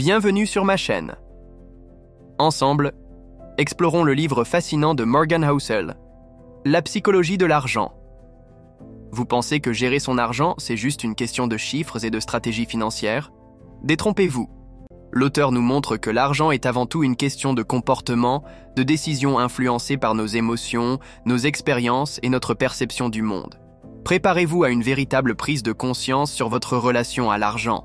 Bienvenue sur ma chaîne. Ensemble, explorons le livre fascinant de Morgan Housel, La psychologie de l'argent. Vous pensez que gérer son argent, c'est juste une question de chiffres et de stratégie financière? Détrompez-vous. L'auteur nous montre que l'argent est avant tout une question de comportement, de décisions influencées par nos émotions, nos expériences et notre perception du monde. Préparez-vous à une véritable prise de conscience sur votre relation à l'argent.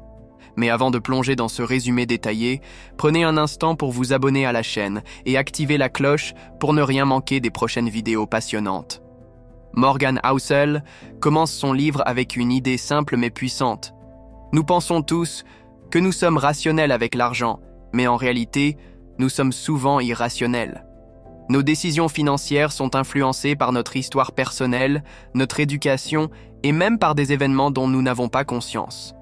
Mais avant de plonger dans ce résumé détaillé, prenez un instant pour vous abonner à la chaîne et activer la cloche pour ne rien manquer des prochaines vidéos passionnantes. Morgan Housel commence son livre avec une idée simple mais puissante. Nous pensons tous que nous sommes rationnels avec l'argent, mais en réalité, nous sommes souvent irrationnels. Nos décisions financières sont influencées par notre histoire personnelle, notre éducation et même par des événements dont nous n'avons pas conscience.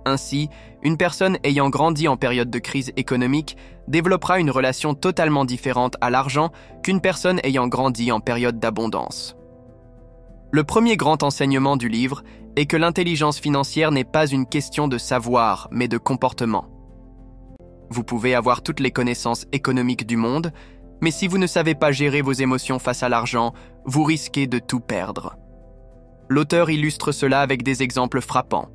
Ainsi, une personne ayant grandi en période de crise économique développera une relation totalement différente à l'argent qu'une personne ayant grandi en période d'abondance. Le premier grand enseignement du livre est que l'intelligence financière n'est pas une question de savoir, mais de comportement. Vous pouvez avoir toutes les connaissances économiques du monde, mais si vous ne savez pas gérer vos émotions face à l'argent, vous risquez de tout perdre. L'auteur illustre cela avec des exemples frappants.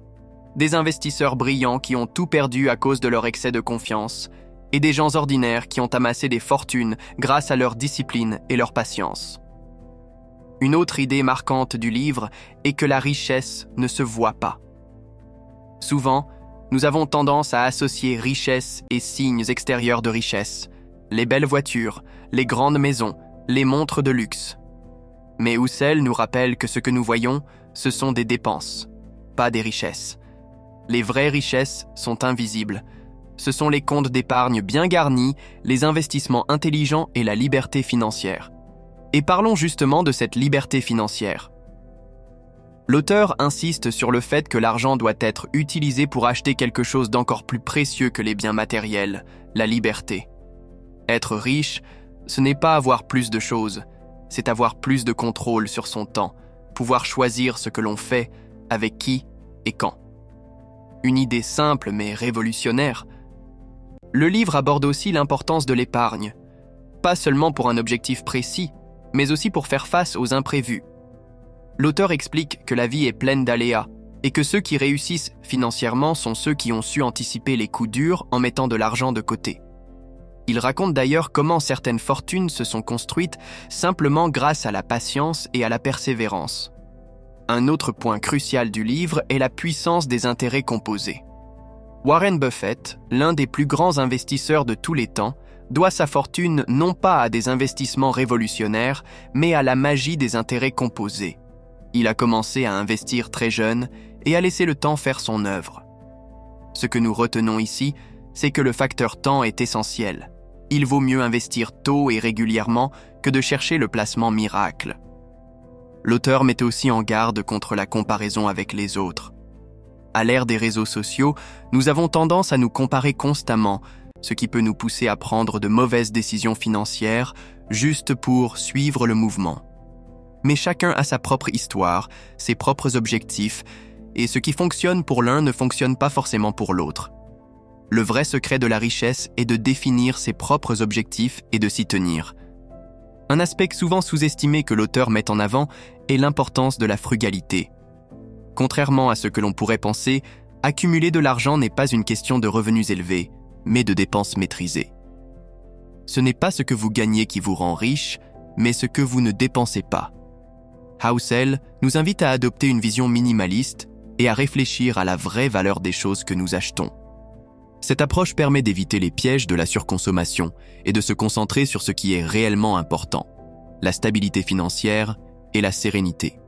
Des investisseurs brillants qui ont tout perdu à cause de leur excès de confiance, et des gens ordinaires qui ont amassé des fortunes grâce à leur discipline et leur patience. Une autre idée marquante du livre est que la richesse ne se voit pas. Souvent, nous avons tendance à associer richesse et signes extérieurs de richesse, les belles voitures, les grandes maisons, les montres de luxe. Mais Housel nous rappelle que ce que nous voyons, ce sont des dépenses, pas des richesses. Les vraies richesses sont invisibles. Ce sont les comptes d'épargne bien garnis, les investissements intelligents et la liberté financière. Et parlons justement de cette liberté financière. L'auteur insiste sur le fait que l'argent doit être utilisé pour acheter quelque chose d'encore plus précieux que les biens matériels, la liberté. Être riche, ce n'est pas avoir plus de choses, c'est avoir plus de contrôle sur son temps, pouvoir choisir ce que l'on fait, avec qui et quand. Une idée simple mais révolutionnaire. Le livre aborde aussi l'importance de l'épargne, pas seulement pour un objectif précis, mais aussi pour faire face aux imprévus. L'auteur explique que la vie est pleine d'aléas et que ceux qui réussissent financièrement sont ceux qui ont su anticiper les coups durs en mettant de l'argent de côté. Il raconte d'ailleurs comment certaines fortunes se sont construites simplement grâce à la patience et à la persévérance. Un autre point crucial du livre est la puissance des intérêts composés. Warren Buffett, l'un des plus grands investisseurs de tous les temps, doit sa fortune non pas à des investissements révolutionnaires, mais à la magie des intérêts composés. Il a commencé à investir très jeune et a laissé le temps faire son œuvre. Ce que nous retenons ici, c'est que le facteur temps est essentiel. Il vaut mieux investir tôt et régulièrement que de chercher le placement miracle. L'auteur met aussi en garde contre la comparaison avec les autres. À l'ère des réseaux sociaux, nous avons tendance à nous comparer constamment, ce qui peut nous pousser à prendre de mauvaises décisions financières juste pour suivre le mouvement. Mais chacun a sa propre histoire, ses propres objectifs, et ce qui fonctionne pour l'un ne fonctionne pas forcément pour l'autre. Le vrai secret de la richesse est de définir ses propres objectifs et de s'y tenir. Un aspect souvent sous-estimé que l'auteur met en avant est l'importance de la frugalité. Contrairement à ce que l'on pourrait penser, accumuler de l'argent n'est pas une question de revenus élevés, mais de dépenses maîtrisées. Ce n'est pas ce que vous gagnez qui vous rend riche, mais ce que vous ne dépensez pas. Housel nous invite à adopter une vision minimaliste et à réfléchir à la vraie valeur des choses que nous achetons. Cette approche permet d'éviter les pièges de la surconsommation et de se concentrer sur ce qui est réellement important, la stabilité financière et la sérénité.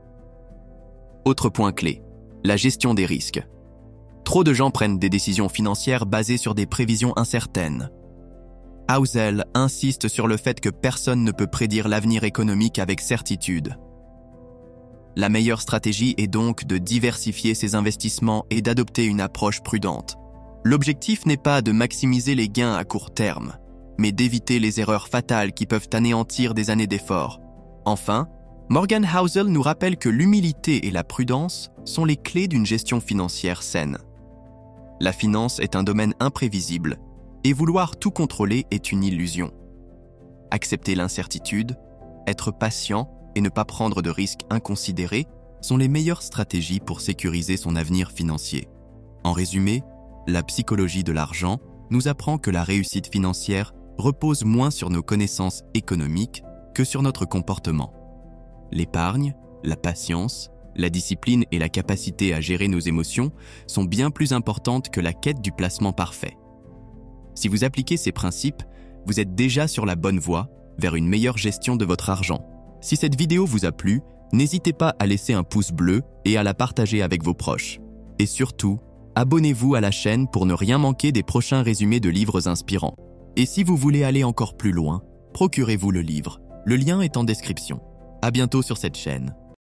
Autre point clé, la gestion des risques. Trop de gens prennent des décisions financières basées sur des prévisions incertaines. Housel insiste sur le fait que personne ne peut prédire l'avenir économique avec certitude. La meilleure stratégie est donc de diversifier ses investissements et d'adopter une approche prudente. L'objectif n'est pas de maximiser les gains à court terme, mais d'éviter les erreurs fatales qui peuvent anéantir des années d'efforts. Enfin, Morgan Housel nous rappelle que l'humilité et la prudence sont les clés d'une gestion financière saine. La finance est un domaine imprévisible, Et vouloir tout contrôler est une illusion. Accepter l'incertitude, être patient et ne pas prendre de risques inconsidérés sont les meilleures stratégies pour sécuriser son avenir financier. En résumé, la psychologie de l'argent nous apprend que la réussite financière repose moins sur nos connaissances économiques que sur notre comportement. L'épargne, la patience, la discipline et la capacité à gérer nos émotions sont bien plus importantes que la quête du placement parfait. Si vous appliquez ces principes, vous êtes déjà sur la bonne voie vers une meilleure gestion de votre argent. Si cette vidéo vous a plu, n'hésitez pas à laisser un pouce bleu et à la partager avec vos proches. Et surtout, abonnez-vous à la chaîne pour ne rien manquer des prochains résumés de livres inspirants. Et si vous voulez aller encore plus loin, procurez-vous le livre. Le lien est en description. À bientôt sur cette chaîne.